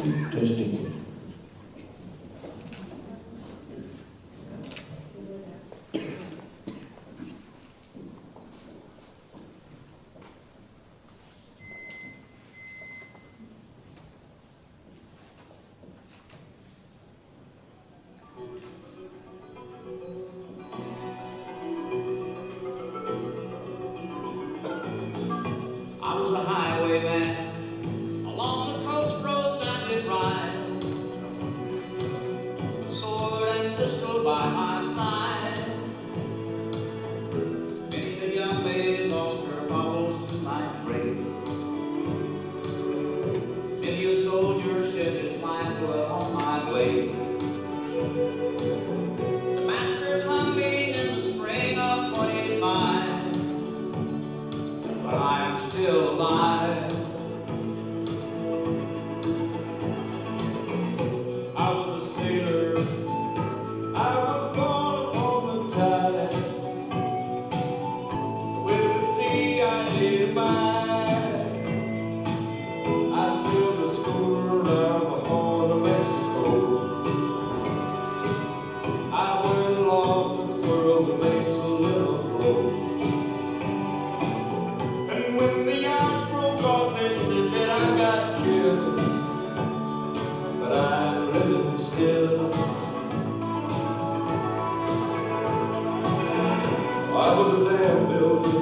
Testing. I was a highwayman, along the coach roads I did ride, sword and pistol by my side. Many a young maid lost her baubles to my trade. Many a soldier shed his lifeblood on my blade. The bastards hung me in the spring of 25. But I am still alive. I was a sailor, I was born upon the tide. With the sea I did abide. I sailed the schooner around the Horn of Mexico. I went along the world that makes a little blow. And when the yards broke off, they said that I got killed. But I'm living still. I was a dam builder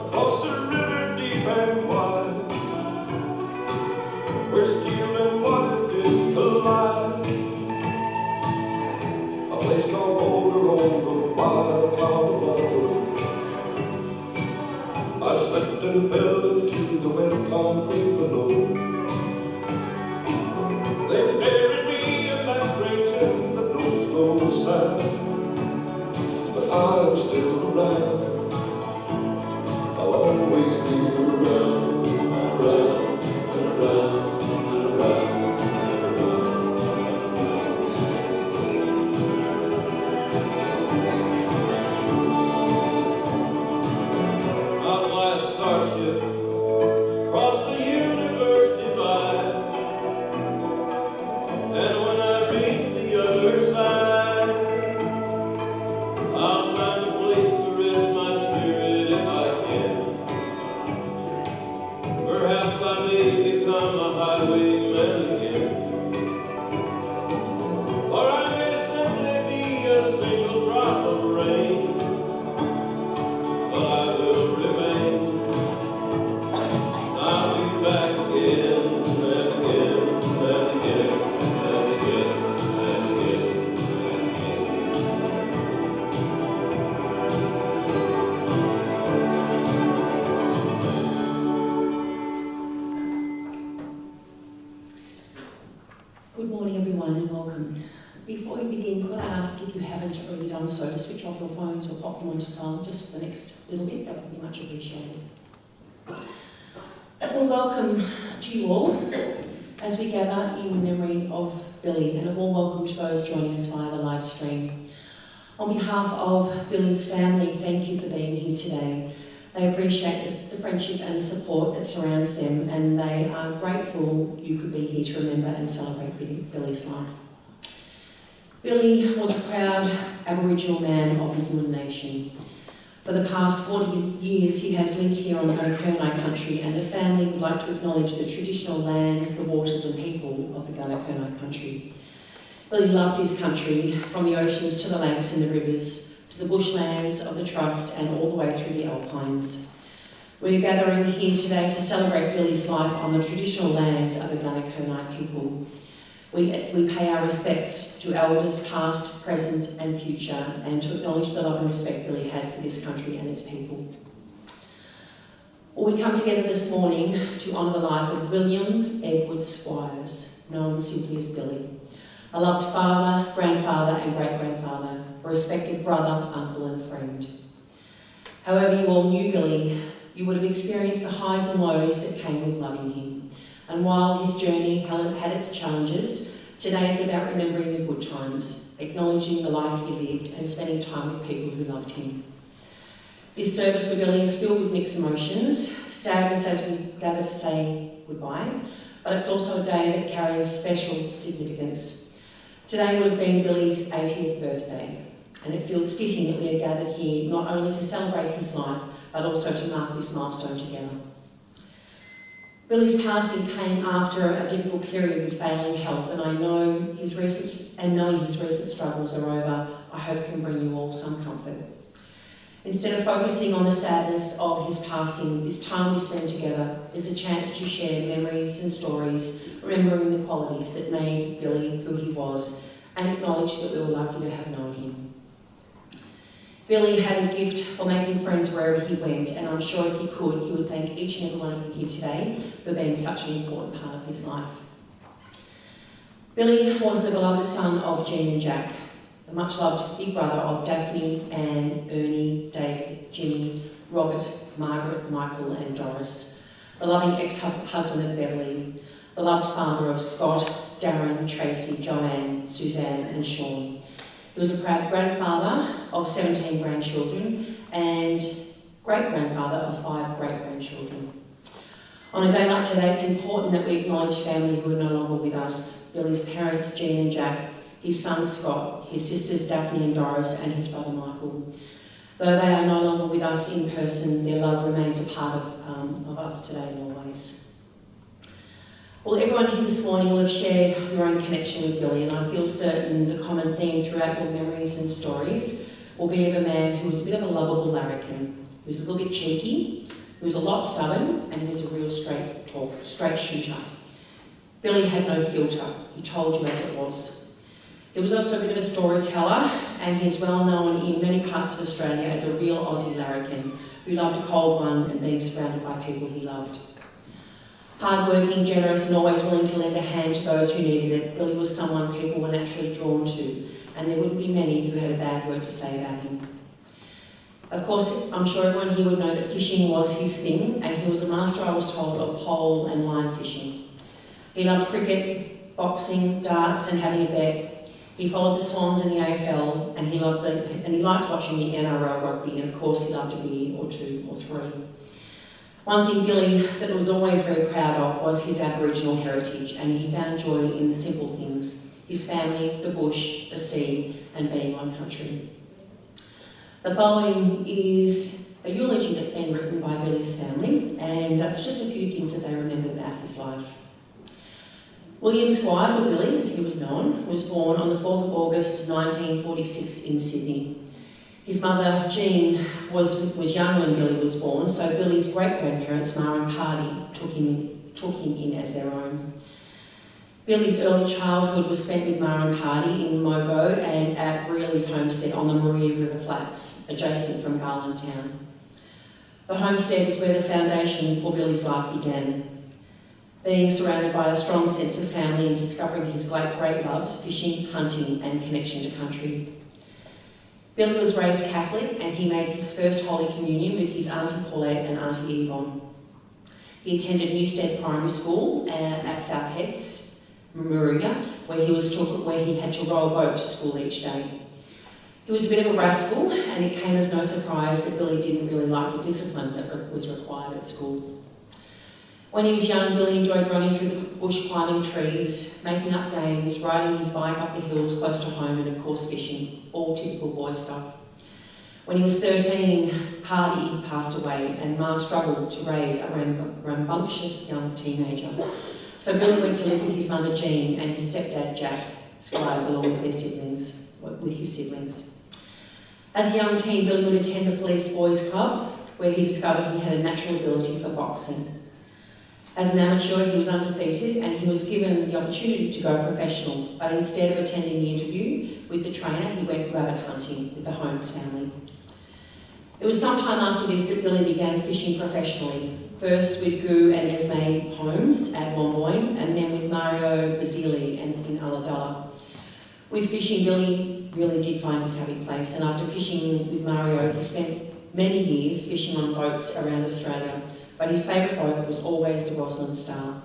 across the river deep and wide, where steel and water did collide. A place called Boulder on the wild Colorado. I slipped and fell into the wet concrete below. They buried me in that great tomb that knows no sound. But I'm still around. I'll always be around, around, and around, and around, and around. I'll fly a starship across the universe divide. And when I reach the other side, I'll find a place to rest my spirit if I can. Perhaps I may become a highwayman again. Or I may simply be a single drop of rain. But I will remain. I'll be back again and again and again and again and again and again. Good morning everyone and welcome. Before we begin, could I ask, if you haven't already done so, to switch off your phones or pop them onto silent just for the next little bit? That would be much appreciated. Well, welcome to you all as we gather in memory of Billy, and a warm welcome to those joining us via the live stream. On behalf of Billy's family, thank you for being here today. They appreciate the friendship and the support that surrounds them, and they are grateful you could be here to remember and celebrate Billy's life. Billy was a proud Aboriginal man of the Yuin Nation. For the past 40 years, he has lived here on Gunakurnai country, and the family would like to acknowledge the traditional lands, the waters and people of the Gunakurnai country. Billy loved his country, from the oceans to the lakes and the rivers, to the bushlands of the Trust and all the way through the Alpines. We're gathering here today to celebrate Billy's life on the traditional lands of the Gunakurnai people. We pay our respects to elders past, present and future, and to acknowledge the love and respect Billy had for this country and its people. Well, we come together this morning to honour the life of William Edward Squires, known simply as Billy. A loved father, grandfather and great-grandfather, a respected brother, uncle and friend. However you all knew Billy, you would have experienced the highs and lows that came with loving him. And while his journey had its challenges, today is about remembering the good times, acknowledging the life he lived and spending time with people who loved him. This service for Billy is filled with mixed emotions, sadness as we gather to say goodbye, but it's also a day that carries special significance. Today would have been Billy's 80th birthday, and it feels fitting that we are gathered here not only to celebrate his life, but also to mark this milestone together. Billy's passing came after a difficult period with failing health, and knowing his recent struggles are over, I hope can bring you all some comfort. Instead of focusing on the sadness of his passing, this time we spend together is a chance to share memories and stories, remembering the qualities that made Billy who he was, and acknowledge that we were lucky to have known him. Billy had a gift for making friends wherever he went, and I'm sure if he could, he would thank each and every one of you here today for being such an important part of his life. Billy was the beloved son of Jean and Jack, the much-loved big brother of Daphne, Anne, Ernie, David, Jimmy, Robert, Margaret, Michael and Doris, the loving ex-husband of Beverly, the loved father of Scott, Darren, Tracy, Joanne, Suzanne and Sean. He was a proud grandfather of 17 grandchildren and great-grandfather of 5 great-grandchildren. On a day like today, it's important that we acknowledge family who are no longer with us. Billy's parents, Jean and Jack, his son Scott, his sisters Daphne and Doris, and his brother Michael. Though they are no longer with us in person, their love remains a part of us today and always. Well, everyone here this morning will have shared your own connection with Billy, and I feel certain the common theme throughout your memories and stories will be of a man who was a bit of a lovable larrikin, who was a little bit cheeky, who was a lot stubborn, and he was a real straight shooter. Billy had no filter. He told you as it was. He was also a bit of a storyteller, and he's well known in many parts of Australia as a real Aussie larrikin who loved a cold one and being surrounded by people he loved. Hard-working, generous and always willing to lend a hand to those who needed it, Billy was someone people were naturally drawn to, and there wouldn't be many who had a bad word to say about him. Of course, I'm sure everyone here would know that fishing was his thing, and he was a master, I was told, of pole and line fishing. He loved cricket, boxing, darts and having a bet. He followed the Swans in the AFL, and he liked watching the NRL rugby, and of course he loved a beer or 2 or 3. One thing Billy that he was always very proud of was his Aboriginal heritage, and he found joy in the simple things: his family, the bush, the sea, and being on country. The following is a eulogy that's been written by Billy's family, and it's just a few things that they remember about his life. William Squires, or Billy as he was known, was born on the 4th of August 1946 in Sydney. His mother, Jean, was young when Billy was born, so Billy's great-grandparents, Ma and Party, took him in as their own. Billy's early childhood was spent with Ma and Party in Mobo and at Brearley's homestead on the Maria River Flats, adjacent from Garland Town. The homestead is where the foundation for Billy's life began. Being surrounded by a strong sense of family and discovering his great loves, fishing, hunting and connection to country. Billy was raised Catholic, and he made his first Holy Communion with his Auntie Paulette and Auntie Yvonne. He attended Newstead Primary School at South Heads, Maruga, where he had to row a boat to school each day. He was a bit of a rascal, and it came as no surprise that Billy didn't really like the discipline that was required at school. When he was young, Billy enjoyed running through the bush, climbing trees, making up games, riding his bike up the hills close to home, and of course fishing, all typical boy stuff. When he was 13, Party passed away, and Ma struggled to raise a rambunctious young teenager. So Billy went to live with his mother Jean and his stepdad Jack Squires, along with his siblings. As a young teen, Billy would attend the Police Boys Club, where he discovered he had a natural ability for boxing. As an amateur, he was undefeated, and he was given the opportunity to go professional, but instead of attending the interview with the trainer, he went rabbit hunting with the Holmes family. It was sometime after this that Billy began fishing professionally, first with Gu and Esme Holmes at Womboyne, and then with Mario Basile and in Ulladulla. With fishing, Billy really did find his happy place, and after fishing with Mario, he spent many years fishing on boats around Australia, but his favourite boat was always the Roslyn Star.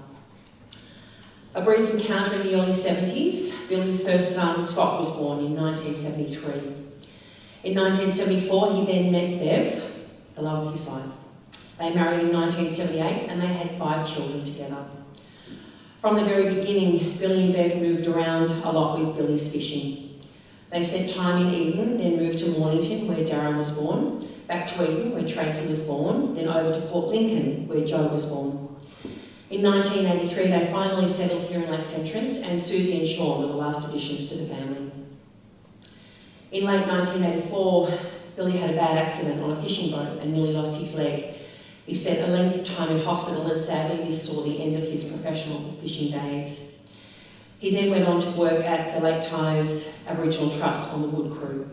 A brief encounter in the early 70s, Billy's first son, Scott, was born in 1973. In 1974, he then met Bev, the love of his life. They married in 1978 and they had 5 children together. From the very beginning, Billy and Bev moved around a lot with Billy's fishing. They spent time in Eden, then moved to Mornington, where Darren was born, back to Eden, where Tracy was born, then over to Port Lincoln, where Joe was born. In 1983, they finally settled here in Lakes Entrance, and Susie and Sean were the last additions to the family. In late 1984, Billy had a bad accident on a fishing boat and nearly lost his leg. He spent a length of time in hospital, and sadly this saw the end of his professional fishing days. He then went on to work at the Lake Ties Aboriginal Trust on the wood crew.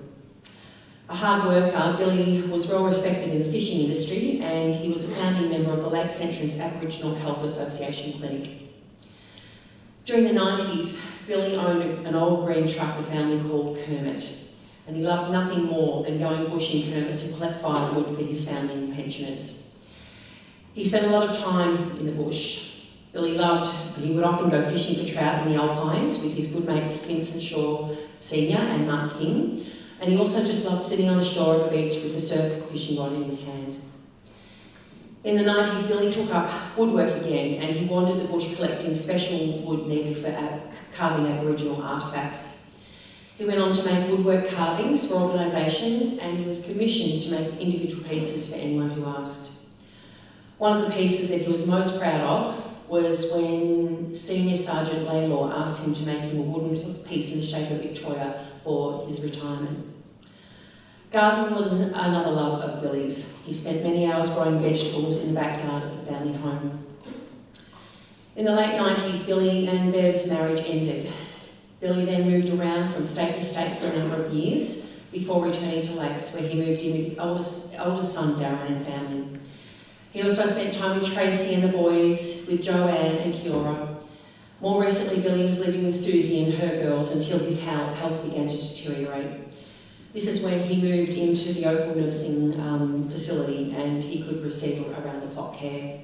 A hard worker, Billy was well respected in the fishing industry, and he was a founding member of the Lakes Entrance Aboriginal Health Association Clinic. During the 90s, Billy owned an old green truck the family called Kermit, and he loved nothing more than going bush in Kermit to collect firewood for his family and pensioners. He spent a lot of time in the bush. He would often go fishing for trout in the Alpines with his good mates Vincent Shaw Sr. and Mark King, and he also just loved sitting on the shore of the beach with the surf fishing rod in his hand. In the 90s, Billy took up woodwork again, and he wandered the bush collecting special wood needed for carving Aboriginal artefacts. He went on to make woodwork carvings for organisations, and he was commissioned to make individual pieces for anyone who asked. One of the pieces that he was most proud of was when Senior Sergeant Laylaw asked him to make him a wooden piece in the shape of Victoria for his retirement. Gardening was another love of Billy's. He spent many hours growing vegetables in the backyard of the family home. In the late 90s, Billy and Bev's marriage ended. Billy then moved around from state to state for a number of years before returning to Lakes, where he moved in with his oldest son, Darren, and family. He also spent time with Tracy and the boys, with Joanne and Kiora. More recently, Billy was living with Susie and her girls until his health began to deteriorate. This is when he moved into the Opal Nursing facility, and he could receive around-the-clock care.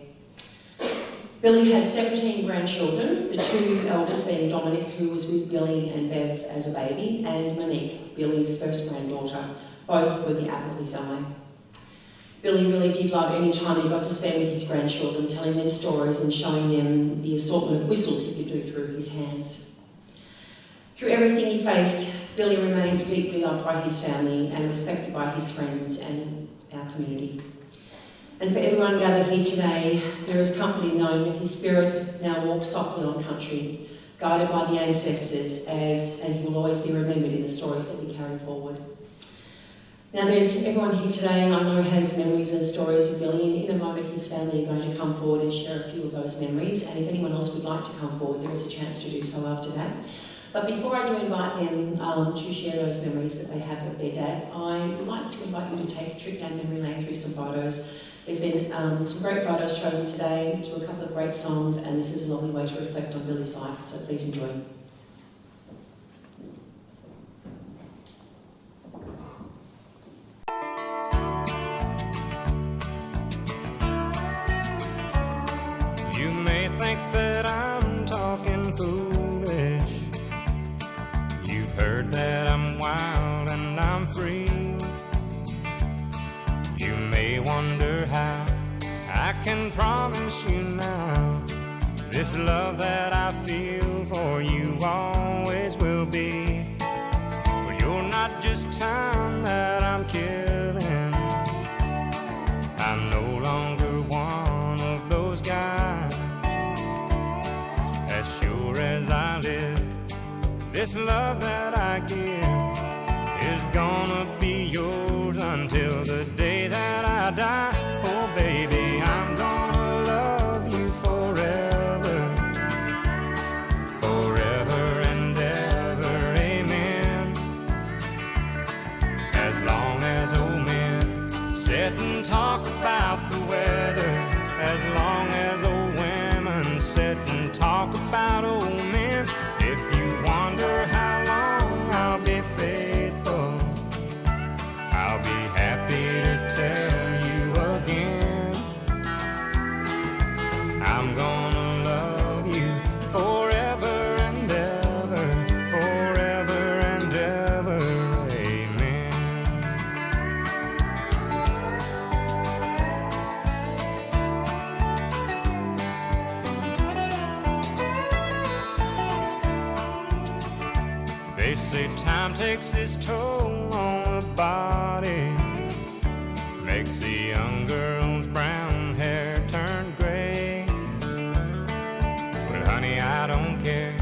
Billy had 17 grandchildren, the two eldest being Dominic, who was with Billy and Bev as a baby, and Monique, Billy's first granddaughter. Both were the apple of his eye. Billy really did love any time he got to spend with his grandchildren, telling them stories and showing them the assortment of whistles he could do through his hands. Through everything he faced, Billy remained deeply loved by his family and respected by his friends and our community. And for everyone gathered here today, there is comfort in knowing that his spirit now walks softly on country, guided by the ancestors, and he will always be remembered in the stories that we carry forward. Now everyone here today I know has memories and stories of Billy, and in a moment his family are going to come forward and share a few of those memories, and if anyone else would like to come forward, there is a chance to do so after that. But before I do invite them to share those memories that they have of their dad, I would like to invite you to take a trip down memory lane through some photos. There's been some great photos chosen today to a couple of great songs, and this is a lovely way to reflect on Billy's life, so please enjoy. You may think that I'm talking foolish. You've heard that I'm wild and I'm free. You may wonder how I can promise you now this love that I feel for you always will be. But you're not just time that I'm killing. I'm no longer one of those guys. As sure as I live, this love that I give is gonna be yours until the day that I die. Oh baby, I'm gonna love you forever, forever and ever, amen. As long as old men sit and talk about the weather, as long as old women sit and talk about old men. If you wonder how long I'll be faithful, I'll be happy to tell you again. I'm gonna love you forever and ever, forever and ever, amen. They say time takes its toll on the body, makes the young girl's brown hair turn gray. Well, honey, I don't care.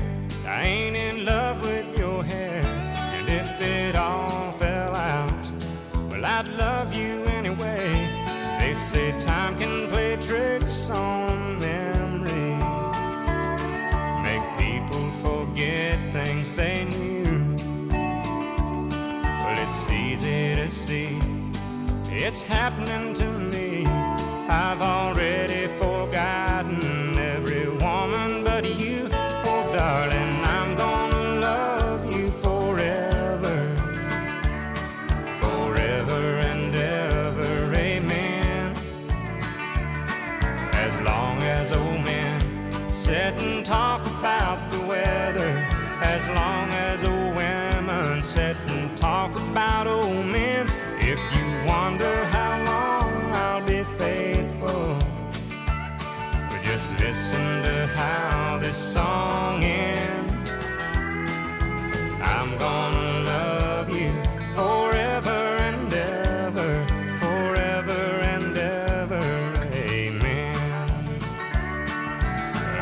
I ain't in love with your hair. And if it all fell out, well, I'd love you anyway. They say time can play tricks on memory, make people forget things they knew. Well, it's easy to see it's happening to me. I've already forgotten every woman but you. Oh, darling, I'm gonna love you forever, forever and ever, amen. As long as old men sit and talk about the weather, as long as old women sit and talk about old men. If you wonder how long I'll be faithful, but just listen to how this song ends. I'm gonna love you forever and ever, forever and ever, amen.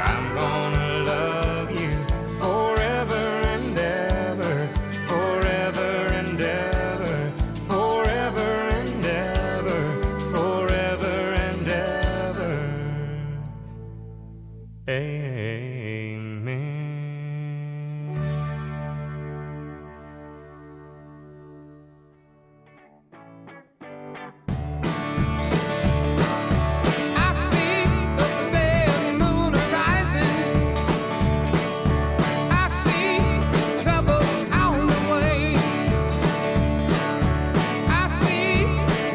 I'm gonna love you forever and ever, forever and ever, forever and ever, forever and ever, amen. I see the pale moon rising. I see trouble on the way. I see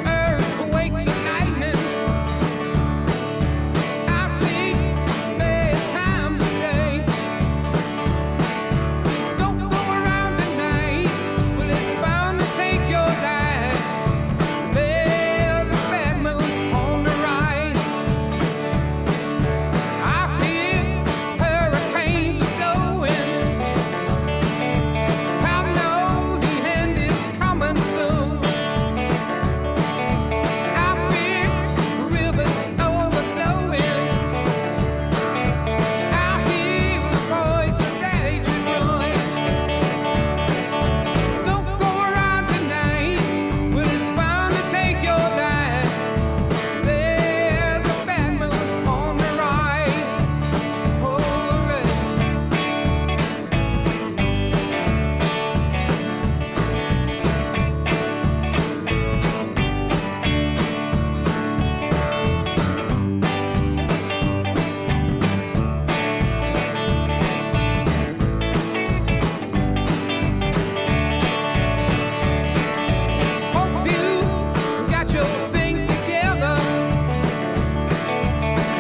earthquakes and lightning. I see bad times today. Don't go around tonight. Well, it's bound to take your life. There's a bad moon on the rise. I hear hurricanes are blowing. I know the end is coming soon. I fear rivers overflowing. I hear the voice of rage and ruin. Don't go around tonight. Well, it's bound to take your life. There's a bad moon on the rise. Oh, right. Hope you got your things together.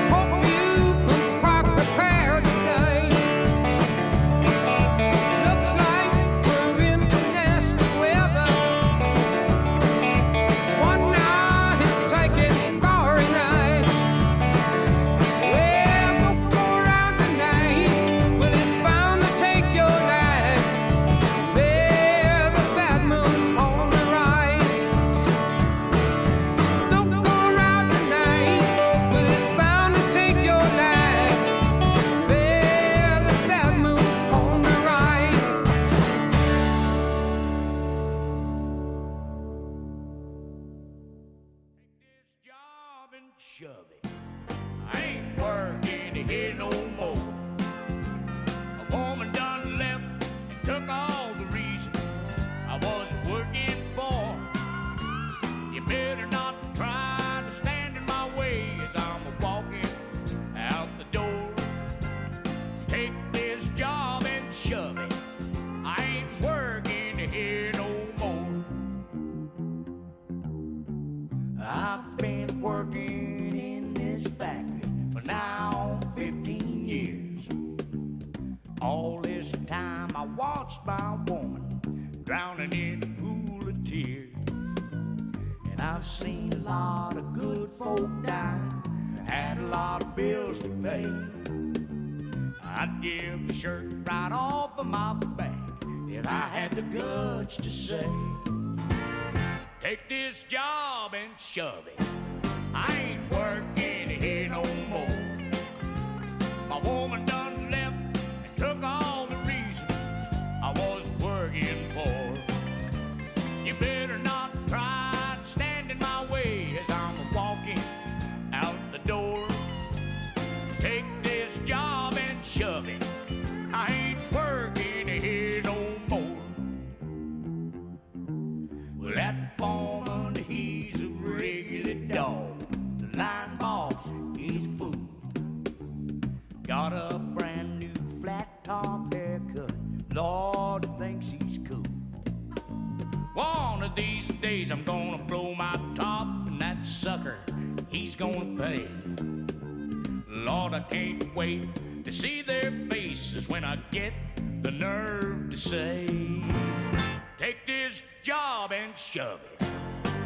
Hope you quite prepared today. Looks like we're in for nasty weather. One night is taking glory night. Well, don't go around tonight. Well, it's bound to take your life. There's a bad moon on the rise. Don't go around tonight. Well, it's bound to take your life. There's a bad moon on the rise. Take this job and shove it. I ain't working here no more. A woman done left and took all the reason I was working for. You better not try to stand in my way as I'm walking out the door. Take this job and shove it. I ain't working here no more. I've been working in this factory for now 15 years. All this time I watched my woman drowning in a pool of tears. And I've seen a lot of good folk die, had a lot of bills to pay. I'd give the shirt right off of my back if I had the guts to say, take this job and shove it. I ain't working here no more. My woman done left and took all the reason I was working for. You better not try to stand in my way as I'm walking out the door. Take this job and shove it. I ain't working here no more. Well, that foreman, he's a regular dog. The line boss, he's a fool. Got a brand new flat top haircut. Lord, thinks he's cool. One of these days I'm gonna blow my top, and that sucker, he's gonna pay. Lord, I can't wait to see their faces when I get the nerve to say, take this job and shove it.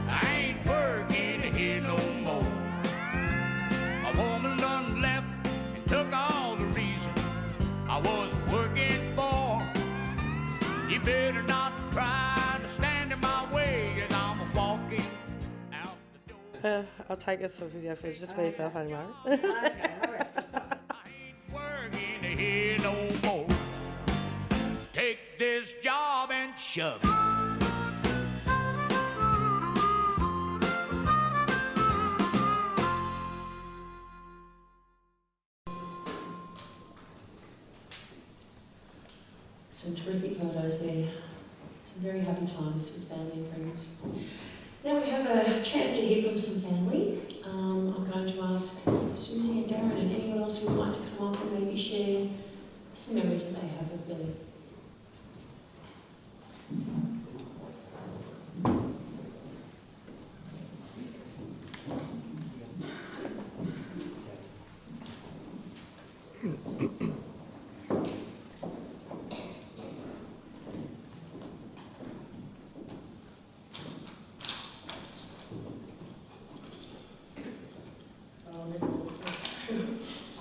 I ain't working here no more. A woman done left and took all the reason I was working for. You better not try to stand in my way as I'm walking out the door. I'll take this for video footage just by yourself anymore. I ain't working here no more. Take this job and shove it. Some terrific photos there. Some very happy times with family and friends. Now we have a chance to hear from some family. I'm going to ask Susie and Darren and anyone else who would like to come up and maybe share some memories that they have of Billy.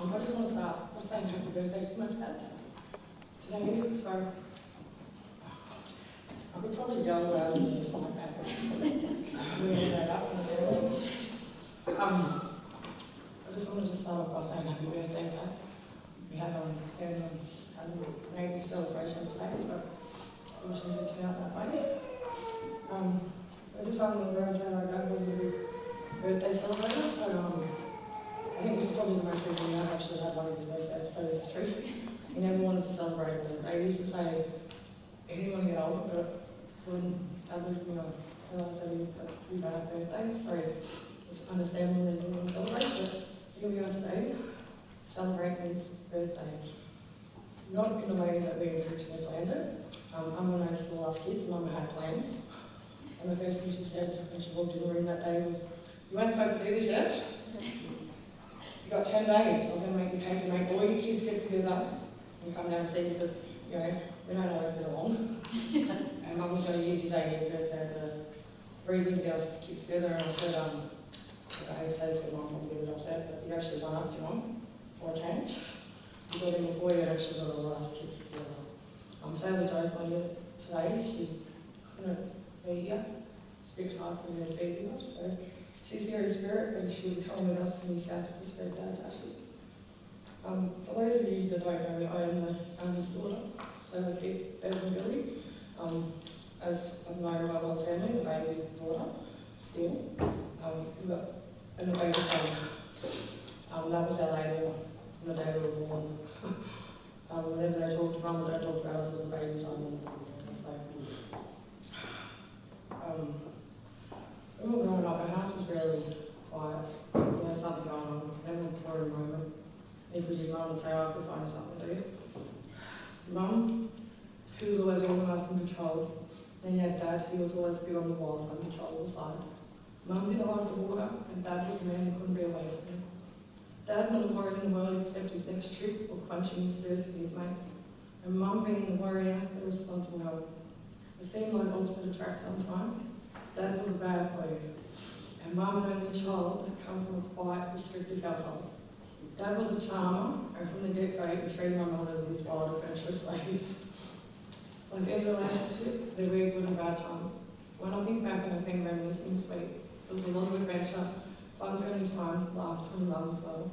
I just want to start by saying happy birthday to my dad today. So I could probably yell loud and just like that, but I'm going to that up in the early. I just wanted to start off by saying happy birthday, Dad. We had a maybe celebration today, but I wish it didn't turn out that way. I just found the world around our dad was a big birthday celebrator, so I think this is probably the most reason I've actually had one of his birthdays, so it's true. He never wanted to celebrate with it. They used to say, he didn't want to get older, but when Dad looked at me, I said, that's pretty bad birthdays, so it's understandable they didn't want to celebrate, but here we are today, celebrating his birthday. Not in the way that we originally planned it. I'm one of those the last kids, Mum had plans. And the first thing she said when she walked in the room that day was, you weren't supposed to do this yet? You got 10 days. I was going to make a cake and make all your kids get together and come down and see because, you know, we don't always get along. And Mum was going to use his 80th birthday as a reason to get us kids together. And I said, I hate to say this because Mum probably get a bit upset, but you actually went up to Mum for a change. You got in before you had actually got all the last kids together. Sadly, Jo's not here today. She couldn't be here. It's a bit hard for her to be with us. So she's here in spirit and she'll be coming with us to New South to Spirit Dad's ashes. For those of you that don't know, I am the youngest daughter, so a bit better than Billy. As a member of my whole family, the baby daughter, still. We've got a baby son. That was our label on the day we were born. Whenever they talked, Mum or Dad talked about us as a baby son. So, when we were growing up, our house was really quiet. There was always something going on. Never for a moment. If we did, Mum would say, oh, I could find something to do. Mum, who was always organised and controlled. Then you had Dad, who was always a bit on the wild, uncontrollable side. Mum didn't like the water, and Dad was a man who couldn't be away from him. Dad not worried in the world except his next trip or quenching his thirst with his mates. And Mum being the warrior, the responsible help. It seemed like opposite attract sometimes. Dad was a bad boy. And Mum, an only child, had come from a quiet, restrictive household. Dad was a charmer, and from the get-go he treated my mother with his wild, adventurous ways. Like every relationship, there were good and bad times. When I think back and I think reminiscing sweet, there was a lot of adventure, fun friendly times, laughter and love as well.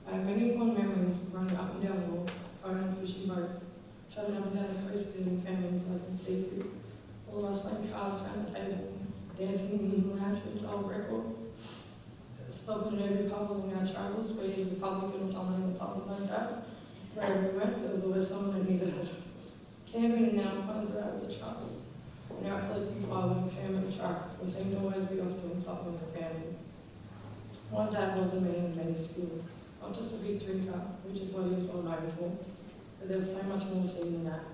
I have many fond memories of running up and down the walls, owning fishing boats, travelling up and down the coast visiting family and collecting seafood. All of us playing cards around the table, dancing in the lounge with old records, stopping at every pub along our travels, whether the Republican or someone in the pub like that. Wherever we went, there was always someone that needed it. Camping and now funds are out of the trust. And our collecting firewood and Kermit the truck, we seemed to always be off doing something with the family. My dad was a man of many skills, not just a big drinker, which is what he was well known for, but there was so much more to him than that.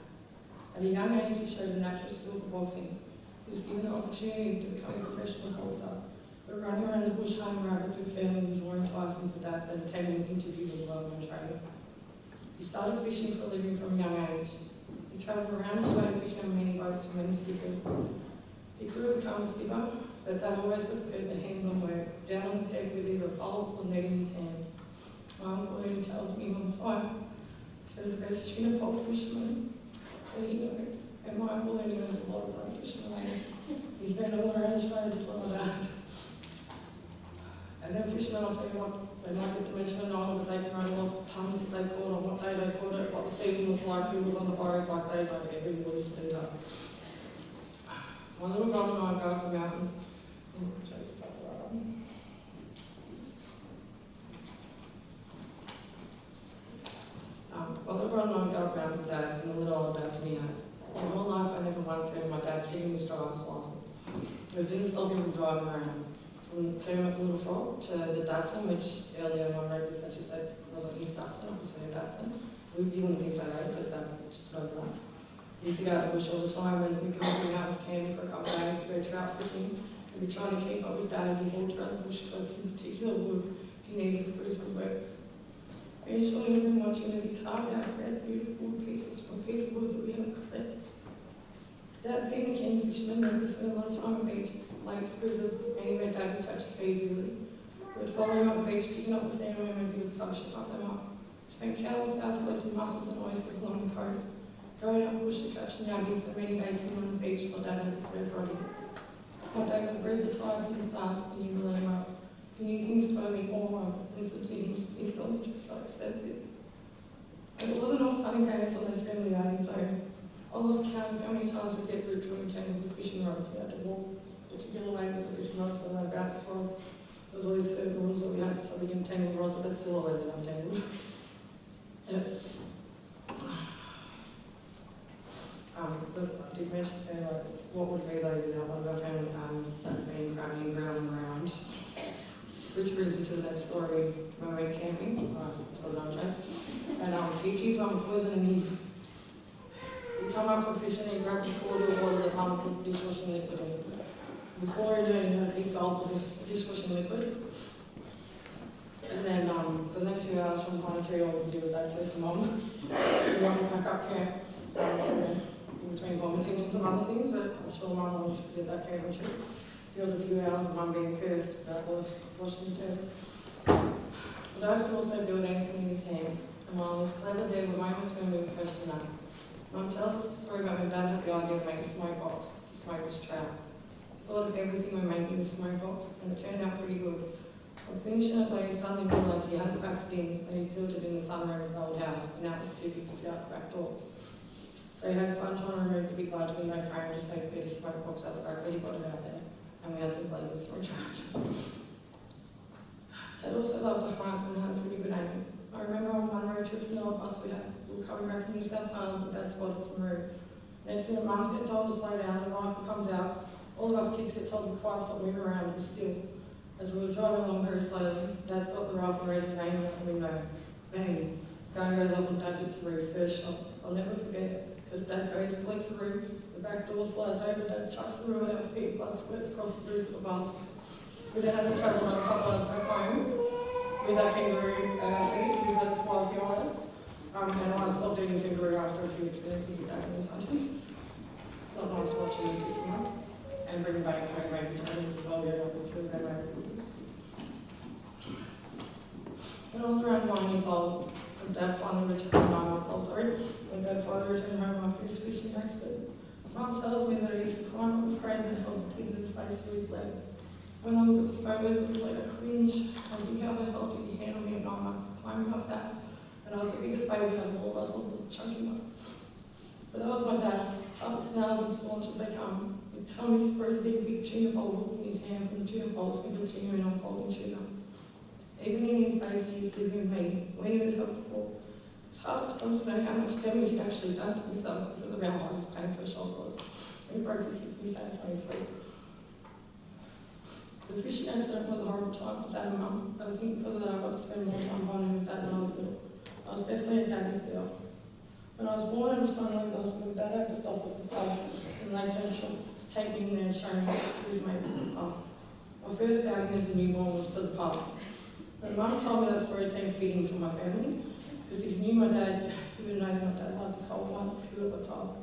At a young age, he showed a natural skill for boxing. He was given the opportunity to become a professional boxer, but running around the bush hunting rabbits with family was more enticing for Dad than attending an interview with a well-known trainer. He started fishing for a living from a young age. He travelled around Australia fishing on many boats for many skippers. He could have become a skipper, but Dad always preferred the hands-on work, down on the deck with either a pole or net in his hands. My uncle Ernie tells me all the time, he was the best tuna pole fisherman that he knows. And my uncle Ernie knows a lot about fishing around. He's been all around Australia just like my dad. And then fishermen, I'll tell you what, they might get to mention an island, but they can run off tons that they caught, on what day they caught it, what the season was like, who was on the boat, like they know everybody to do that. My little brother and I go up the mountains. My little brother and I go up mountains with Dad in the little old Datsun he had. My whole life I never once heard my dad giving his driver's license. But it didn't stop him from driving around. From Kermit the Little Frog to the Datsun, which earlier my rapist that you said wasn't his Datsun, it was her Datsun. We wouldn't think so though, because that just drove that. We used to go out the bush all the time and we'd go to the mountains camping for a couple of days, we'd go trout fishing, and we'd try to keep up with Dad as he walked around the bush towards in particular wood he needed for his woodwork. Eventually we've been watching as he carved out great beautiful pieces from a piece of wood that we had collected. Dad being a king fisherman, we would spend a lot of time on beaches, lakes, rivers, anywhere Dad would catch a feed really. We would follow him on the beach, picking up the sandworm as he would suction up them up. We spent countless hours collecting mussels and oysters along the coast, going out bush to catch nuggies and many days sitting on the beach while Dad had the surf ready. My dad could read the tides and the stars and he would let him up. He knew things about me all once, listened to him, his knowledge was so extensive. And it wasn't all fun and games on those family outings, so I lost count how many times we'd get grouped when we tended the fishing rods. We had to walk a particular way with the fishing rods, whether they were bounce rods. There was always certain rules that we had so we didn't tangle the rods, but that's still always an untangled. But I did mention like, what would be though without one of our family arms that being crabby and growling around. Which brings me to the next story when we went camping, and he's one with poison and he come up from fishing and he grabbed a quarter of water that mum put dishwashing liquid in. Before he did, he had a big gulp of this dishwashing liquid. And then for the next few hours from behind a tree, all we did was Dad curse the mum. We went back up camp, in between vomiting and some other things, but I'm sure Mum wanted to forget that camping trip. There was a few hours of Mum being cursed about washing the turd. But Dad could also build anything in his hands, and while I was clever, there were moments when we would question that. Mum tells us a story about when Dad had the idea to make a smoke box to smoke his trout. He thought of everything when making the smoke box, and it turned out pretty good. On finishing it though, he suddenly realised he hadn't packed it in, and he'd built it in the sunroom of the old house, and now it was too big to fit out the back door. So he had fun trying to remove the big large window frame just so he could get his smoke box out the back, but he got it out there, and we had some bloody good storage charge. Dad also loved to hunt and had a pretty good aim. I remember on one road trip in the old bus we were coming back from New South Wales and Dad spotted some root. Next thing, Mum's getting told to slow down, the rifle comes out, all of us kids get told to be quiet, stop moving around, and be still. As we were driving along very slowly, Dad's got the rifle ready and aiming out the window. Bang! Gun goes off and Dad hits the roof, first shot. I'll never forget it, because Dad goes, collects the roof, the back door slides over, Dad chucks the roof out, big blood squirts across the roof of the bus. We then had to travel another couple hours back home with that kangaroo at our feet, with the twice the eyes. And I stopped eating kangaroo after a few experiences with Dad in this hunting. It's not nice watching him fix them up. And bring back home baby Chinese as well, yeah, I think through their babies. When I was around 9 years old, and Dad finally returned 9 months old. sorry, when Dad father returned home after his fishing accident. Mum tells me that I used to climb up the frame that held the kids in place to his leg. When I look at the photos, it was like a cringe. I think, how the hell did he handle me at 9 months climbing up that? And I was the biggest baby out of all of us, I was the chunky one. But that was my dad, tough as nails and staunch as they come. He'd tell me supposed to be a big tuna pole hook in his hand from the tuna poles and continuing on folding tuna. Even in his 8 years living with me, when he would help the poor, it's hard to know how much damage he'd actually done to himself because of how hard his pain for shoulder was. When he broke his hip, he was 23. The fishing accident was a horrible time for Dad and Mum, but I think because of that I got to spend more time bonding with Dad when I was little. I was definitely a daddy's girl. When I was born and was finally hospital, Dad had to stop at the pub in Lake Central to take me in there and show me to his mates at the pub. My first outing as a newborn was to the pub. When Mum told me that story, it seemed fitting for my family, because if you knew my dad, you would know my dad loved the cold wine and food at the pub.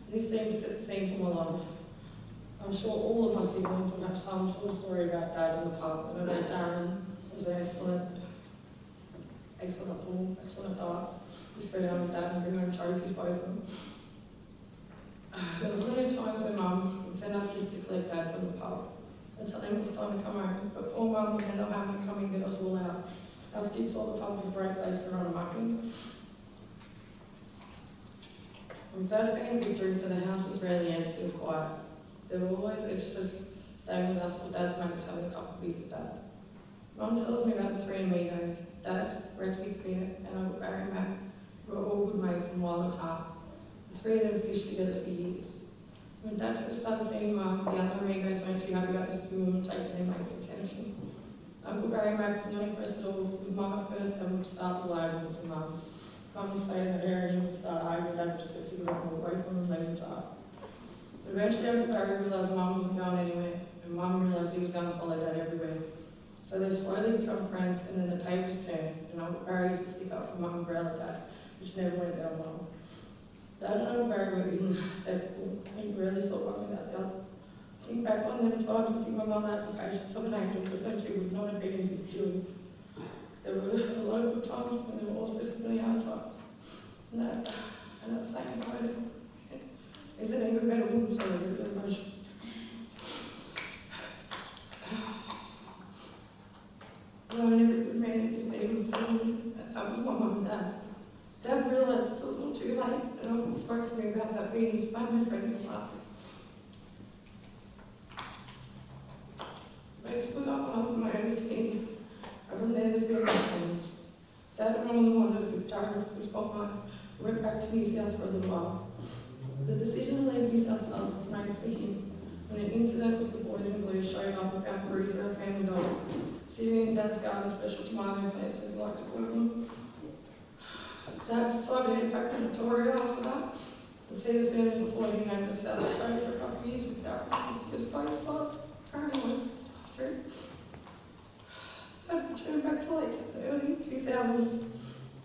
And this seemed to set the scene for my life. I'm sure all of my siblings would have some sort of story about Dad in the pub. And I know Darren was an excellent pool, excellent darts. We spent down with Dad and bring home trophies, both of them. There were plenty of times when Mum would send us kids to collect Dad from the pub and tell him it was time to come home. But poor Mum would end up having to come and get us all out. Our kids saw the pub was a great place to run amok in. With Dad being victory for the house was rarely empty or quiet. There were always extras staying with us for Dad's mates having a couple of beers with Dad. Mum tells me about the three amigos, Dad, Rexy, Peanut, and Uncle Barry and Mac, who were all good mates and wild at heart. The three of them fished together for years. When Dad first started seeing Mum, the other amigos weren't too happy about this woman taking their mates' attention. Uncle Barry and Mac was not impressed at all with Mum at first and would start the arguments with Mum. Mum was saying that her and him would start arguing, Dad would just get sick of it and walk away from him and leave him to up. But eventually Uncle Barry realised Mum wasn't going anywhere, and Mum realised he was going to follow Dad everywhere. So they slowly become friends, and then the tables turned, and Uncle Barry used to stick up for Mum and growl at Dad, which never went down well. Dad and Uncle Barry were inseparable, and he rarely saw one without the other. Think back on them times and think my mum had some patience of an angel, because them two would not have been easy to deal with. There were a lot of good times, and there were also some really hard times. And at the same time, is it even better woman, so really emotional. No, I never could man was even that was my mum and Dad. Dad realised it's a little too late, and Uncle spoke to me about that being his family friend in life. They split up when I was in my early teens, and from there the family changed. Dad went on the wanders with Darren, his spotlight, and went back to New South for a little while. The decision to leave New South Wales was made for him when an incident with the boys in blue showed up about Bruiser, our family dog, sitting in Dad's garden, special tomato plants as he liked to call them. Dad decided to head back to Victoria after that and see the family before heading over to South Australia for a couple of years without his place side. Paranoid. True. Dad returned back to Lakes in the early 2000s.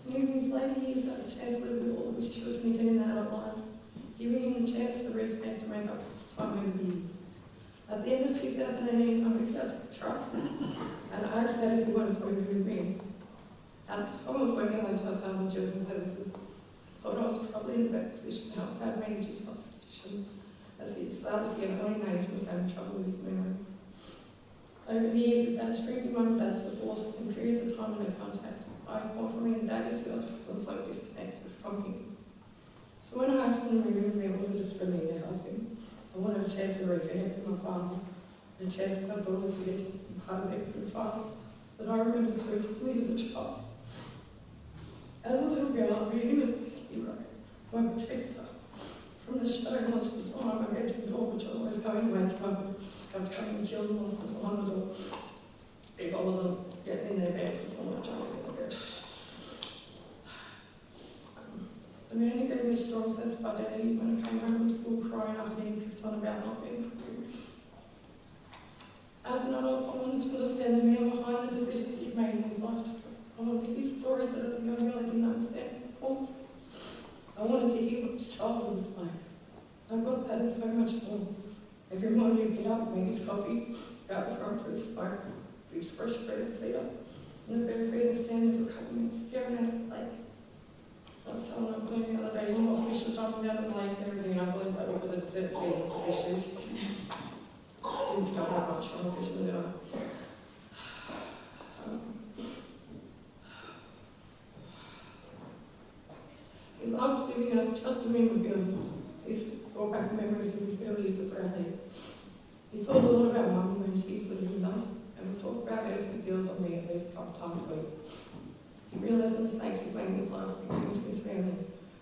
And in his later years, had a chance to live with all of his children again in their adult lives, giving him the chance to reconnect and make up for his time over the years. At the end of 2018, I moved out to Trust, and I asked Dad if he wanted to move with me. At the time, I was working at Lighthouse Health and Children's Services. I thought I was probably in a better position to help Dad manage his health conditions, as he started to get early in age and was having trouble with his memory. Over the years, with Dad's drinking, Mum and Dad's divorce, and periods of time in no contact, I had gone from being a daddy's girl to feel so disconnected from him. So when I asked him to remove me, it wasn't just for me to help him. I wanted a chance to reconnect with my father, and a chance for my daughters to get to be part of it with my father that I remember so clearly as a child. As a little girl, I really was a hero, my protector. From the shadow monsters behind my bedroom door, which I was going to wake him up and come to come and kill the monsters behind the door. If I wasn't getting in their bed, because I'm not trying to get in their bed. The man who gave me a strong sense of identity when I came home from school crying after being picked on about not being approved. As an adult, I wanted to understand the man behind the decisions he'd made in his life. I wanted to hear stories that at the young girl I didn't understand. I wanted to hear what his childhood was like. I got that and so much more. Every morning he'd get up, make his coffee, go out the front for his smoke, fix fresh bread and sit up, and the bare feet and stand there for a couple of minutes staring at a plate. I was telling someone up there the other day, you know what fish were jumping down the lake and everything, and I believe that because it's a certain season for fishes. Didn't pick up that much from the fishermen, did I? He loved living up just me with girls. He's brought back memories of his early years at Bradley. He thought a lot about Mummy when she used to live with us, and we talked about it with girls on me at least a couple of times a week. He realised the mistakes he'd made in his life and came to his family,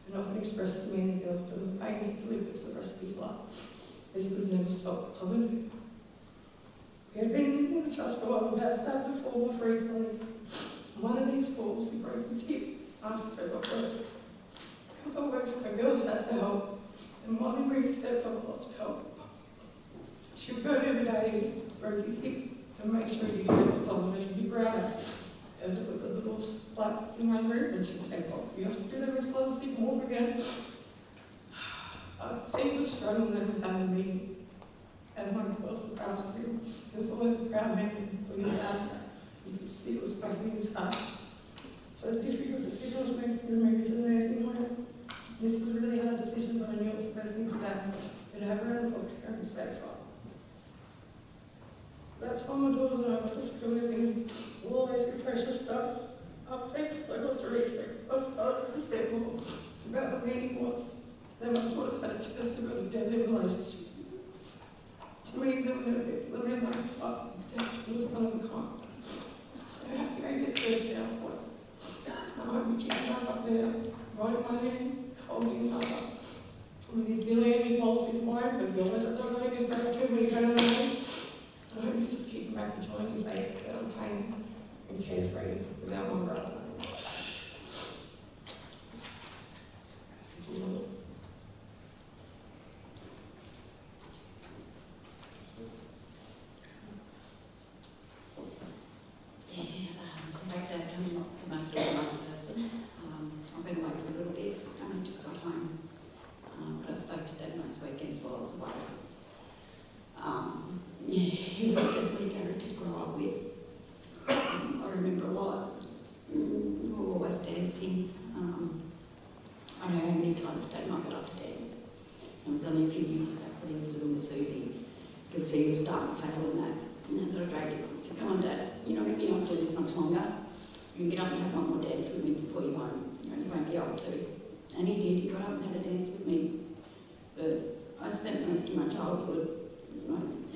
and often expressed to me and the girls that it was a pain he had to live with for the rest of his life, but he could never stop loving it. We had been in the trust for a while, about started to fall more frequently. One of these falls, he broke his hip after it got worse. Because I worked with the girls had to help, and Molly really stepped up a lot to help. She would go every day, broke his hip, and make sure he did his exercises, and he'd be proud of it. And to put the little black thing around her, and she'd say, well, you have to do them exercises, keep them over again. I could see he was struggling then with having a meeting. And one of the girls was proud of him. He was always a proud man when he had that. You could see it was breaking his heart. So a difficult decision was made to move to the nursing home. This was a really hard decision, but I knew it was the best thing for Dad. But have her and looked her and be safe. That time my daughter and I went to school with him, will always be precious to us. I'm thankful I got to reach her. I've started to say more about the man he was. They much taught us how to just about a deadly relationship. To me, the man I was one of a kind. So happy I get Thursday out for it. I hope you check him up there, right in my hand, holding him up. With his belly and his pulse in wine, because he always had to go in his breath too when he got on the way. So I hope you just keep him back enjoying his life, get on pain and carefree without my brother. He was definitely a character to grow up with. I remember a lot. We were always dancing. I don't know how many times Dad and I got up to dance. It was only a few years back when he was living with Susie. You could see he was starting to fail in that. And that's what I dragged him. I said, come on, Dad, you're not going to be able to do this much longer. You can get up and have one more dance with me before you won't. You won't be able to. And he did. He got up and had a dance with me. But I spent most of my childhood,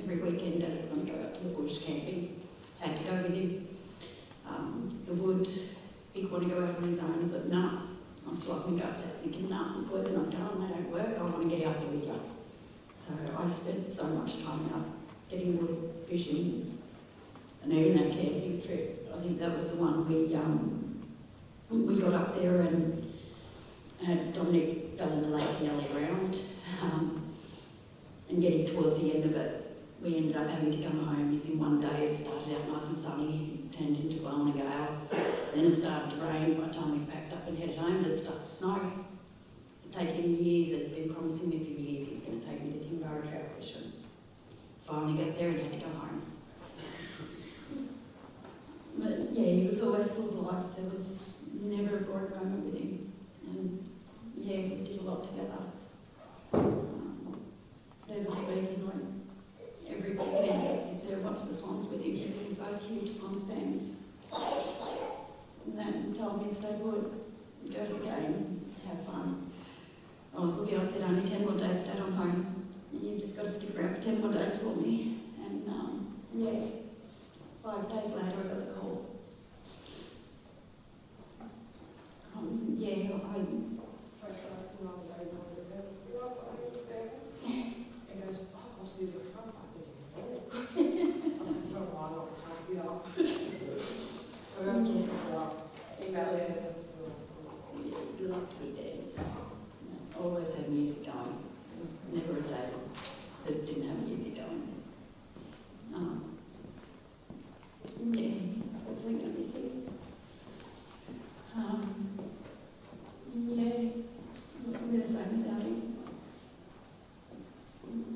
every weekend Dad would want to go out to the bush camping. Had to go with him. The wood, he'd want to go out on his own, but no. I'm slopping guts out thinking, no, the boys are not going, they don't work, I want to get out there with you. So I spent so much time out getting wood, fishing, and even that camping trip. I think that was the one we got up there and Dominic fell in the lake nearly around. And getting towards the end of it, we ended up having to come home. As in one day it started out nice and sunny, turned into blowing a gale. Then it started to rain. By the time we packed up and headed home, it started to snow. It'd taken him years. It had been promising me for years he was going to take me to Timbara trout fishing. Finally got there and had to go home. But yeah, he was always full of life. There was never a boring moment with him. And yeah, we did a lot together. They were speaking like every weekend, I'd sit there and watch the swans with him. We were both huge swans fans. And then told me to stay put, go to the game, have fun. I was lucky, I said only 10 more days, Dad, I'm home. And you've just got to stick around for 10 more days for me. And yeah, 5 days later I got the call. Yeah, He goes, oh, I'll see you at the front. I was like, no, why not? You know. Loved to dance. Always had music going. There was never a day that didn't have music going. Yeah, hopefully going to miss it. Yeah, I'm going to say without him.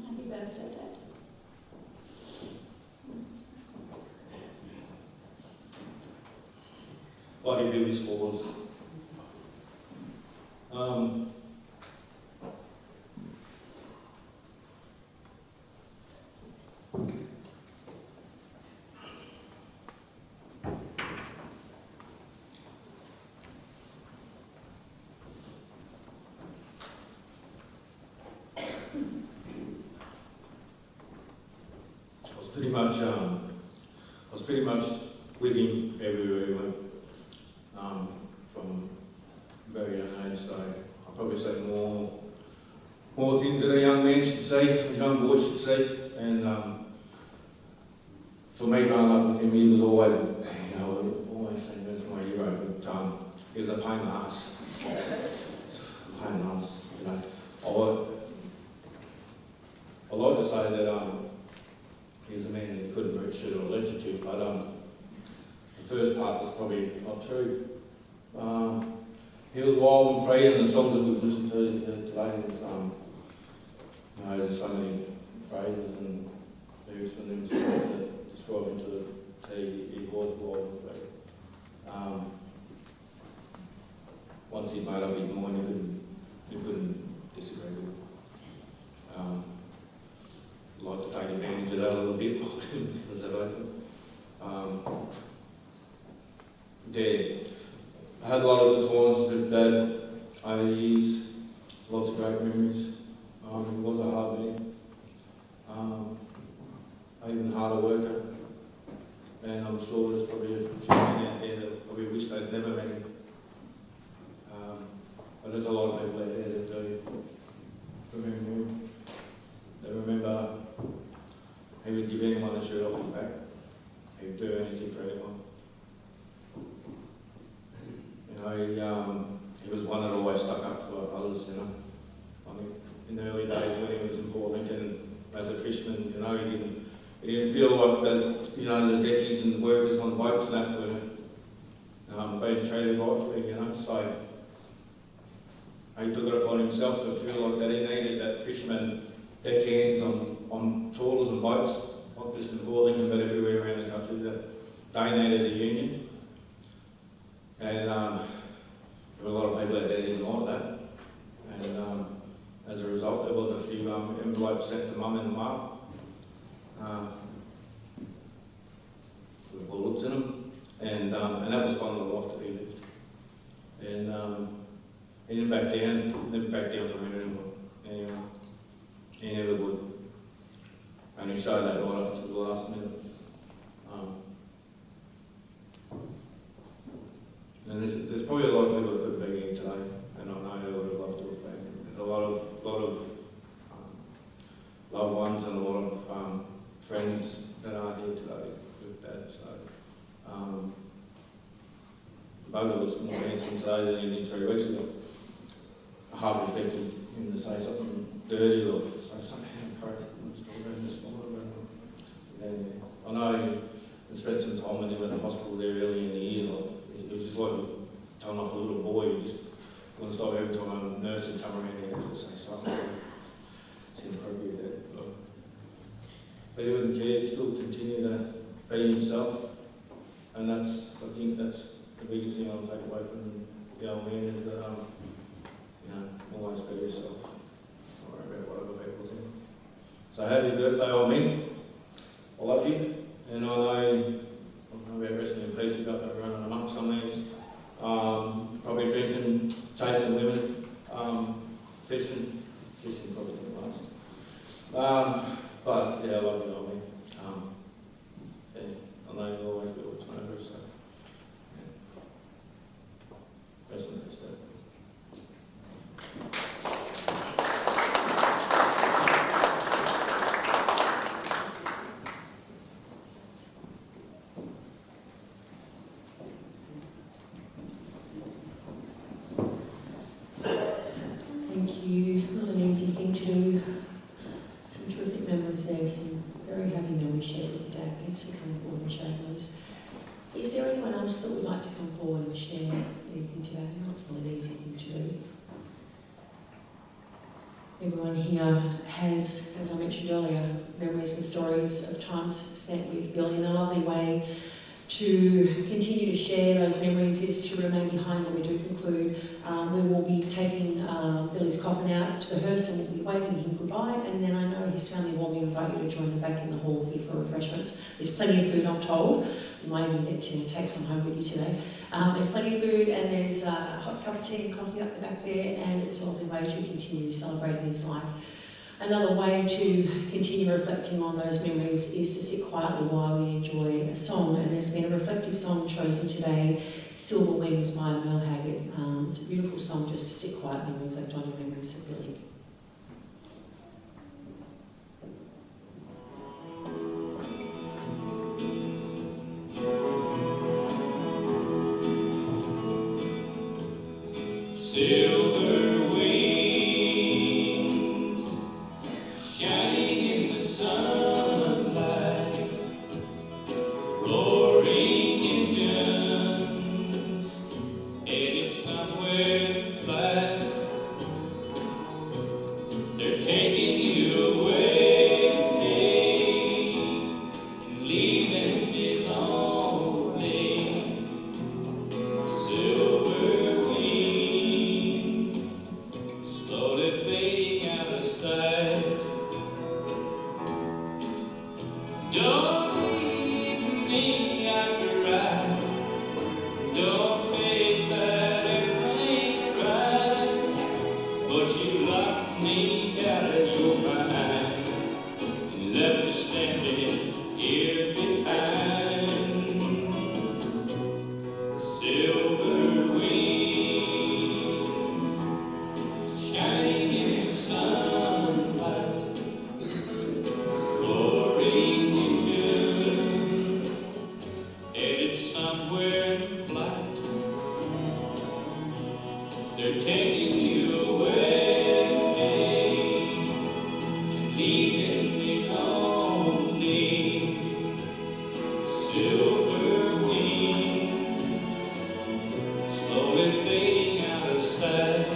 Happy birthday, Dad. What he did was for us. pretty much with him everywhere he went, from very young age. So I'll probably say more things that a young man should say, a young boy should say. And for me, growing up with him, he was always, always saying that's my hero. But he was a pain in the ass. Pain in the ass, I like to say that he was a man that couldn't reach it or lecture to, but the first part was probably not true. He was wild and free, and the songs that we've listened to today, there's so many phrases and lyrics from them songs that describe him to the T. He was wild and free. Once he'd made up his mind, he couldn't disagree with it. Like to take advantage of that a little bit, as that open. I had a lot of good times with Dad over the years, lots of great memories. He was a hard man, even harder worker, and I'm sure there's probably a few men out there that probably wish they'd never met him. But there's a lot of people out there that do remember him. They remember he would give anyone a shirt off his back. He would do anything for anyone. He was one that always stuck up for others, I think in the early days when he was in Port Lincoln as a fisherman, he didn't feel like that, the deckies and workers on boats and that were being treated rightfully, so he took it upon himself to feel like that he needed that fisherman deckhands on trawlers and boats, not just in Port Lincoln but everywhere around the country, that they needed a union. And there were a lot of people out there that didn't like that. And as a result, there was a few envelopes sent to Mum in the mail with bullets in them. And that was kind of the life that he lived. And he didn't back down from it anymore. He never would. And he showed that right up to the last minute. And there's probably a lot of people that could be here today, and I know they would have loved to have been. There's a lot of loved ones and a lot of friends that aren't here today with Dad. So Bugger was more handsome today than he did 3 weeks ago. I half expected him to say something dirty or say something inappropriate this morning. And I know I spent some time with him at the hospital there early in the year. It was just like telling off a little boy who just wants to stop every time a nurse would come around here and say something. It's inappropriate there. But he wouldn't care, he'd still continue to be himself. And I think that's the biggest thing I'll take away from the old man is that, always be yourself. Don't worry about what other people think. So happy birthday, old man. I love you. And I know about resting in peace, you've got that running amok some days. Probably drinking, chasing women, fishing probably didn't last. But yeah, I love you, old man. I know you'll always be what's over, so rest in peace, Dad. Thank you. Not an easy thing to do. Some terrific memories there, some very happy memories shared with your dad. Thanks for coming forward and sharing those. Is there anyone else that would like to come forward and share anything today? No, it's not an easy thing to do. Everyone here has, as I mentioned earlier, memories and stories of times spent with Billy, and a lovely way to continue to share those memories is to remain behind when we do conclude. We will be taking Billy's coffin out to the hearse and we'll be waving him goodbye, and then I know his family will invite you to join them back in the hall here for refreshments. There's plenty of food, I'm told. You might even get to take some home with you today. There's plenty of food, and there's a hot cup of tea and coffee up the back there, and it's a lovely way to continue celebrating his life. Another way to continue reflecting on those memories is to sit quietly while we enjoy a song, and there's been a reflective song chosen today, Silver Wings by Mel Haggard. It's a beautiful song just to sit quietly and reflect on your memories of Billy. Silver wings shining in the sunlight, roaring engines headed somewhere flat. They're taking you away and leaving me lonely. Silver slowly fading out of sight. Don't leave me after ride. Don't take that airplane ride. But you locked me out of your mind and left me standing here behind. Silver wings shining in the sunlight, roaring engines headed somewhere flight. They're taking you away and leaving me lonely. Silver wings slowly fading out of sight.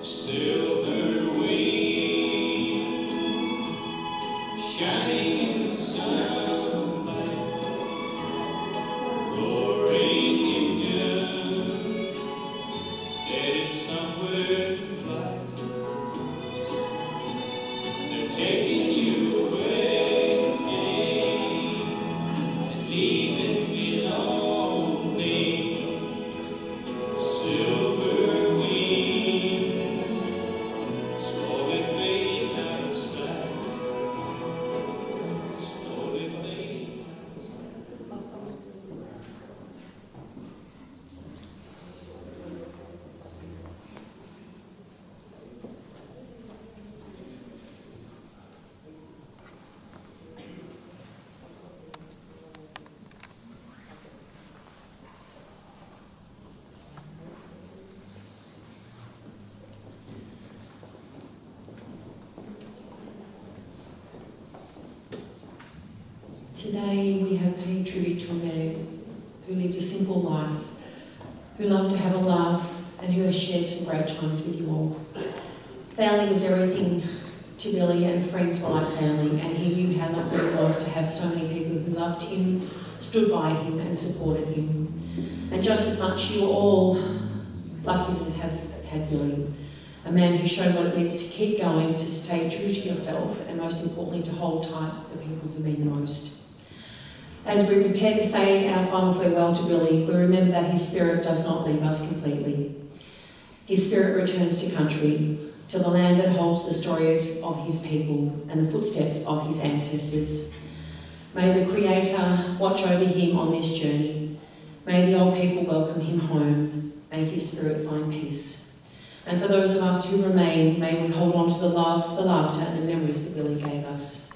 Silver wings shining in the sunlight, roaring engines headed somewhere flight. They're taking you away and leaving me lonely. Silver wings slowly fading out of sight. Slowly fading. Today we have paid tribute to a man who lived a simple life, who loved to have a laugh, and who has shared some great times with you all. Family was everything to Billy, and friends were like family, and he knew how lucky it was to have so many people who loved him, stood by him and supported him. And just as much, you were all lucky to have had Billy, a man who showed what it means to keep going, to stay true to yourself, and most importantly to hold tight the people who mean the most. As we prepare to say our final farewell to Billy, we remember that his spirit does not leave us completely. His spirit returns to country, to the land that holds the stories of his people and the footsteps of his ancestors. May the Creator watch over him on this journey. May the old people welcome him home. May his spirit find peace. And for those of us who remain, may we hold on to the love, the laughter and the memories that Billy gave us.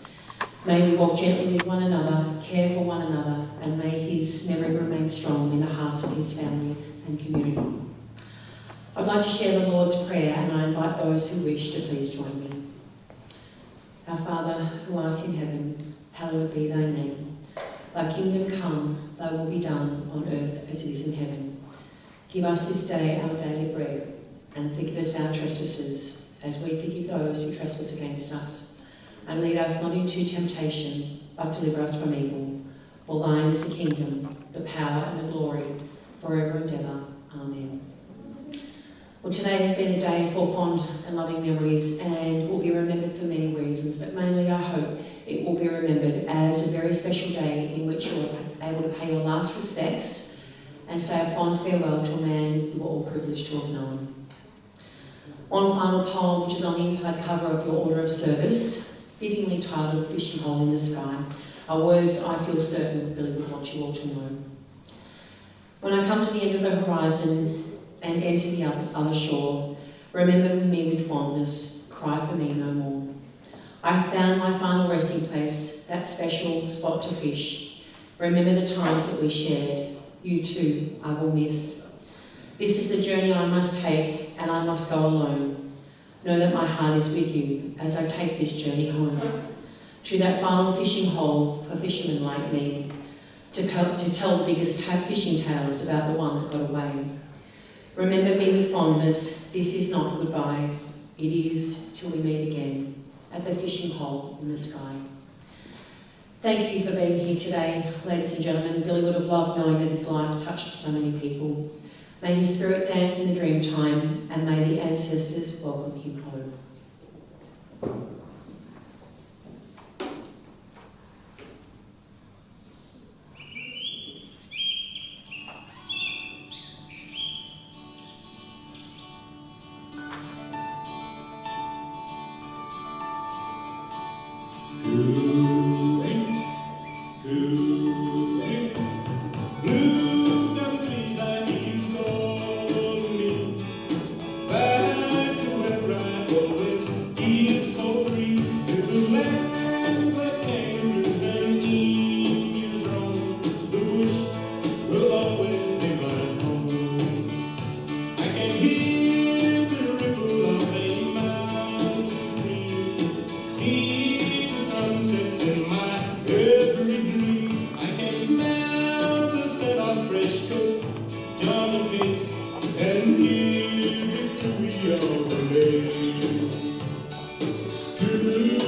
May we walk gently with one another, care for one another, and may his memory remain strong in the hearts of his family and community. I'd like to share the Lord's Prayer, and I invite those who wish to please join me. Our Father, who art in heaven, hallowed be thy name. Thy kingdom come, thy will be done on earth as it is in heaven. Give us this day our daily bread, and forgive us our trespasses, as we forgive those who trespass against us. And lead us not into temptation, but deliver us from evil. For thine is the kingdom, the power and the glory, forever and ever. Amen. Well, today has been a day full of fond and loving memories and will be remembered for many reasons, but mainly I hope it will be remembered as a very special day in which you're able to pay your last respects and say a fond farewell to a man you were all privileged to have known. One final poem, which is on the inside cover of your order of service, fittingly titled Fishing Hole in the Sky, are words I feel certain Billy would want you all to know. When I come to the end of the horizon and enter the other shore, remember me with fondness, cry for me no more. I have found my final resting place, that special spot to fish. Remember the times that we shared, you too I will miss. This is the journey I must take, and I must go alone. Know that my heart is with you as I take this journey home. To that final fishing hole for fishermen like me, to tell the biggest fishing tales about the one that got away. Remember me with fondness, this is not goodbye, it is till we meet again at the fishing hole in the sky. Thank you for being here today, ladies and gentlemen. Billy would have loved knowing that his life touched so many people. May his spirit dance in the dream time, and may the ancestors welcome him home. Blue gum trees, I hear you calling me back to where I always feel so free, to the land where kangaroos and emus roam. The bush will always be my home. I can hear the ripple of a mountain stream, see the sunsets in my every dream. I can smell the scent of fresh cooked Johnny cakes and hear the cooey of the rain. Cooey,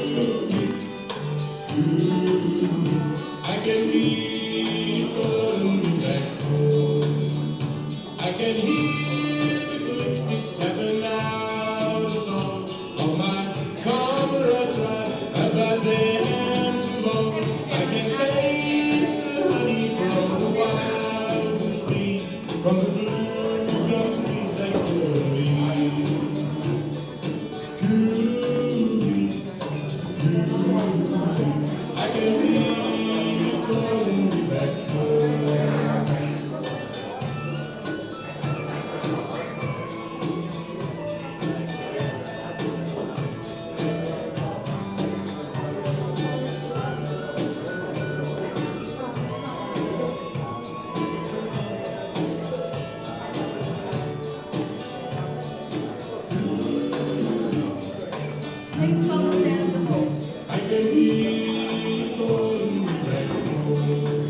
cooey, I can hear you calling me back home. I can hear the click sticks tapping out a song on my comrade drive as I dance along. I can taste the honey from the wild bush bee, from the blue gum trees that grow me. Cooey, cooey, I can hear you calling me back home. Please follow the sound of the hole. I can hear you calling me back home.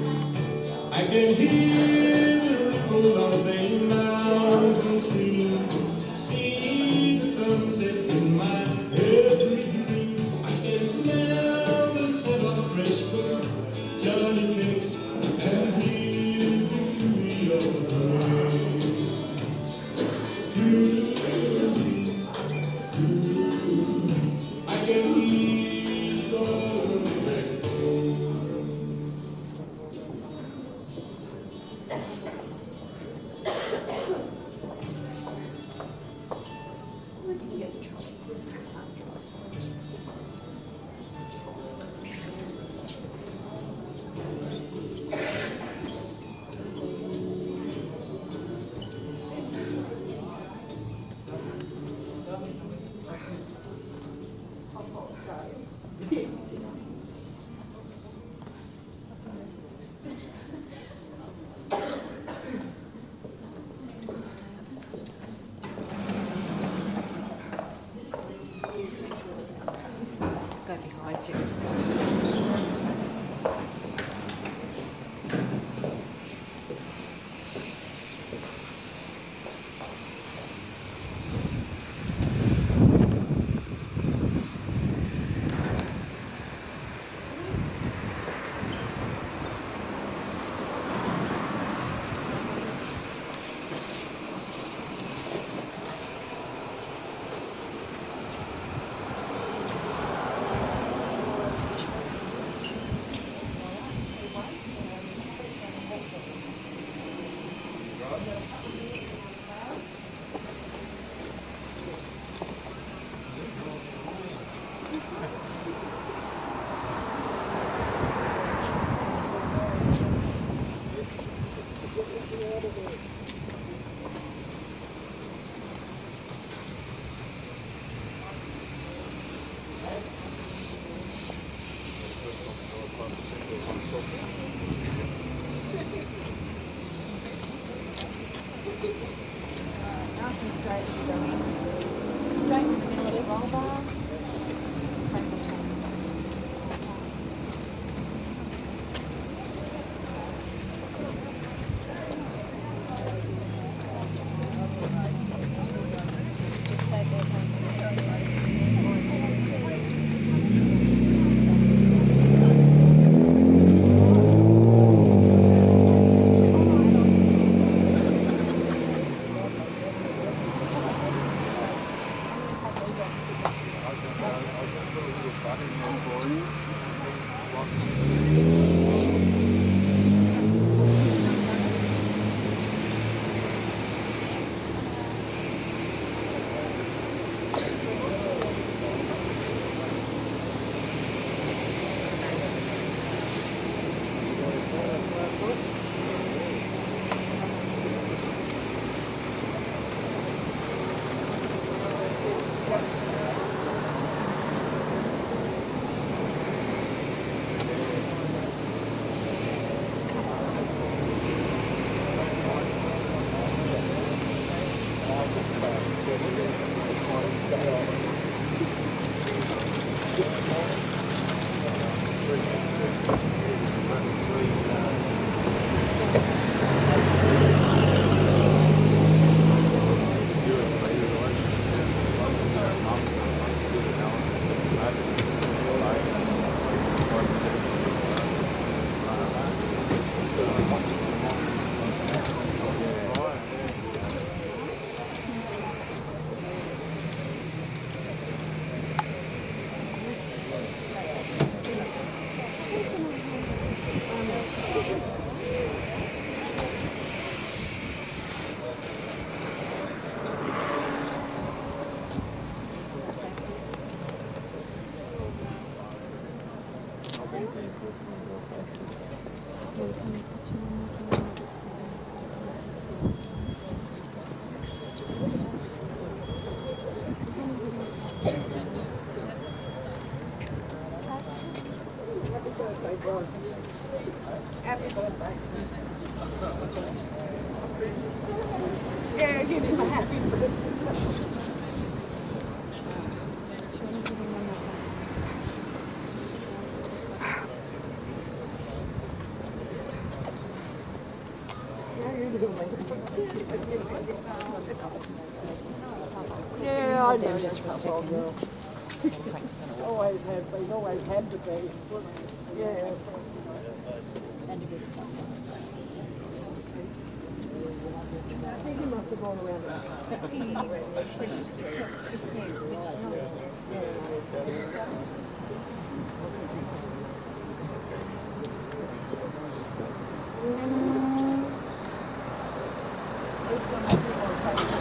I can hear the ripple of a mountain stream, see the sunsets in my every dream. I can smell the scent of fresh cooked Johnny cakes and hear the cooey of the rain. Cooey, cooey, I can hear you calling me back home. got a couple of minutes in our slides. Nice and straight as you go in. Straight in the middle of the roll bar. Just stay there, Happy birthday. Yeah, give him a happy birthday. Yeah, I know. Just for a second. Always have been, always had to be. Yeah. I think he must have gone around it.